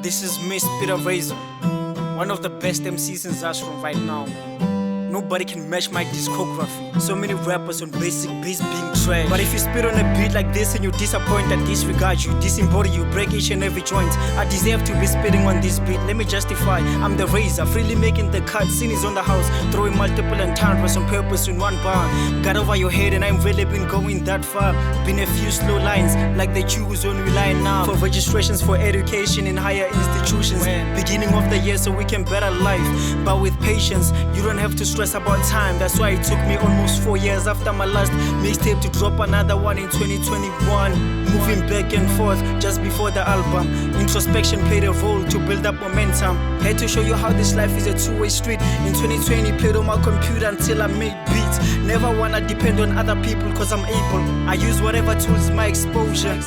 This is Mr. Razor, one of the best MCs in Zashron right now, man. Nobody can match my discography. So many rappers on basic beats being trash. But if you spit on a beat like this and you disappoint, I disregard you, disembody you, break each and every joint. I deserve to be spitting on this beat. Let me justify, I'm the Razor, freely making the cut. Sin is on the house, throwing multiple entendres on purpose in one bar. Got over your head and I ain't really been going that far. Been a few slow lines, like the Jews on we line now. For registrations for education in higher institutions. Beginning of the year so we can better life. But with patience, you don't have to stress about time. That's why it took me almost 4 years after my last mixtape to drop another one in 2021. Moving back and forth just before the album. Introspection played a role to build up momentum. Had to show you how this life is a two-way street. In 2020 played on my computer until I made beats. Never wanna depend on other people cause I'm able. I use whatever tools my exposure.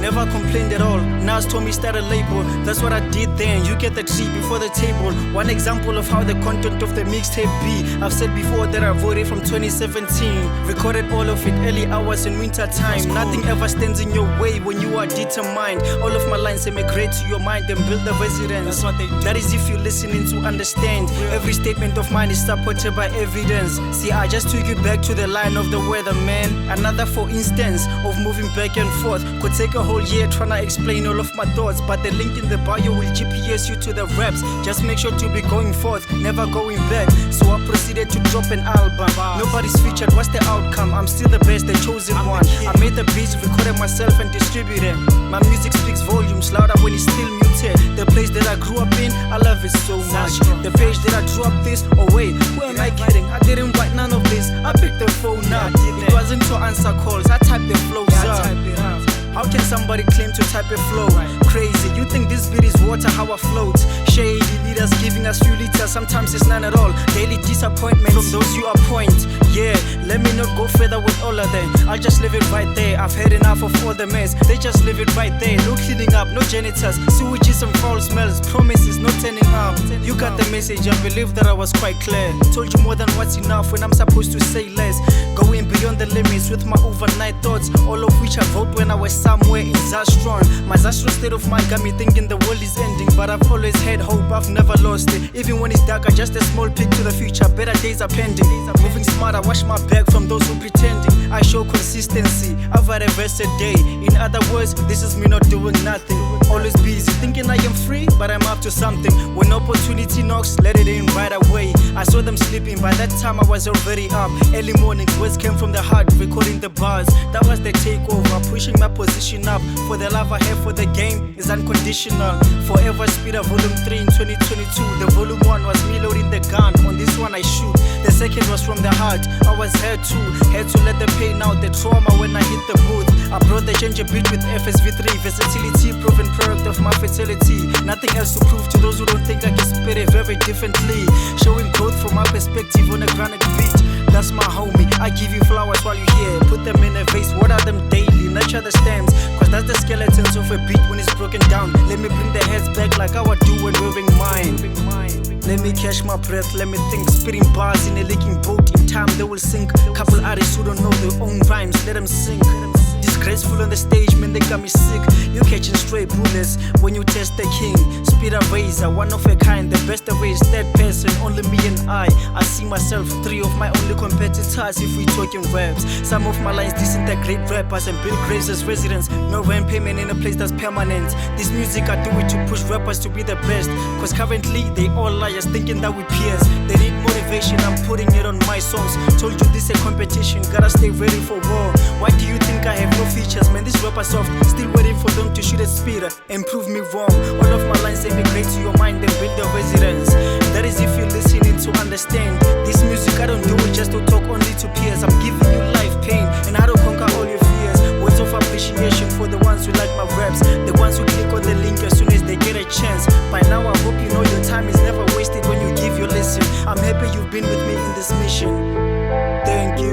Never complained at all. Nas told me start a label. That's what I did then. You get the tree before the table. One example of how the content of the mixtape be. I've said before that I voted from 2017. Recorded all of it early hours in winter time. Nothing ever stands in your way when you are determined. All of my lines emigrate to your mind and build the residence. That's what they do. That is if you're listening to understand. Every statement of mine is supported by evidence. See, I just took you back to the line of the weather, man. Another for instance of moving back and forth. Could take a whole year trying to explain all of my thoughts, but the link in the bio will GPS you to the raps. Just make sure to be going forth, never going back. So I proceeded to drop an album. Nobody's featured, what's the outcome? I'm still the best, the chosen one. I made the beats, recorded myself and distributed. My music speaks volumes, louder when it's still muted. The place that I grew up in, I love it so much. The page that I drew up this, oh wait, who am I kidding? I didn't write none of this, I picked the phone up. It wasn't to answer calls, I typed the flows up. How can somebody claim to type a flow? Crazy, you think this beat is water, how I float? Shady leaders giving us few liters, sometimes it's none at all. Daily disappointment from those you appoint. Yeah, let me not go further with all of them. I'll just leave it right there. I've had enough of all the mess. They just leave it right there. No cleaning up, no janitors, sewages and foul smells. Promises, no turning up. You got the message, I believe that I was quite clear. Told you more than what's enough when I'm supposed to say less. Going beyond the limits with my overnight thoughts, all of which I wrote when I was somewhere in Zashron. My Zashron state of mind got me thinking the world is ending, but I've always had hope, I've never lost it. Even when it's darker, just a small peek to the future. Better days are pending. Moving smarter, wash my back from those who pretending. I show consistency, I've had a verse a day. In other words, this is me not doing nothing. Always busy, thinking I am free, but I'm up to something. When opportunity knocks, let it in right away. I saw them sleeping, by that time I was already up. Early mornings, words came from the heart, recording the bars. That was the takeover, pushing my position up. For the love I have for the game is unconditional. Forever Speeder Volume 3 in 2022. The Volume 1 was me loading the gun, on this one I shoot. The second was from the heart, I was here too. Had to let the pain out, the trauma when I hit the booth. I brought the change a bit with FSV3. Versatility, proven product of my fatality. Nothing else to prove to those who don't think I can spit it very differently. Showing growth from my perspective on a granite beat. That's my homie, I give you flowers while you're here. Put them in a vase, water them daily, nurture the stems. Cause that's the skeletons of a beat when it's broken down. Let me bring the heads back like how I do when wearing mine. Let me catch my breath, let me think. Spitting bars in a leaking boat, in time they will sink. Couple artists who don't know their own rhymes, let them sink. Disgraceful on the stage, man, they got me sick. You catching straight bullets when you test the king. Speed a Razor, one of a kind. The best of it is third person, only me and I see myself, three of my only competitors if we talking raps. Some of my lines disintegrate rappers and build graves as residents. No rent payment in a place that's permanent. This music I do it to push rappers to be the best. Cause currently they all liars thinking that we peers. They need motivation, I'm putting it on my songs. Told you this a competition, gotta stay ready for war. Why do you think I have no features, man? This rapper soft, still waiting for them to shoot a speeder and prove me wrong. All of my lines emigrate to your mind and build a residence. That is if you're listening to understand. This music I don't do it just to talk only to peers. I'm giving you life pain and how to conquer all your fears. Words of appreciation for the ones who like my raps, the ones who click on the link as soon as they get a chance. By now I hope you know your time is never wasted when you give your listen. I'm happy you've been with me in this mission. Thank you.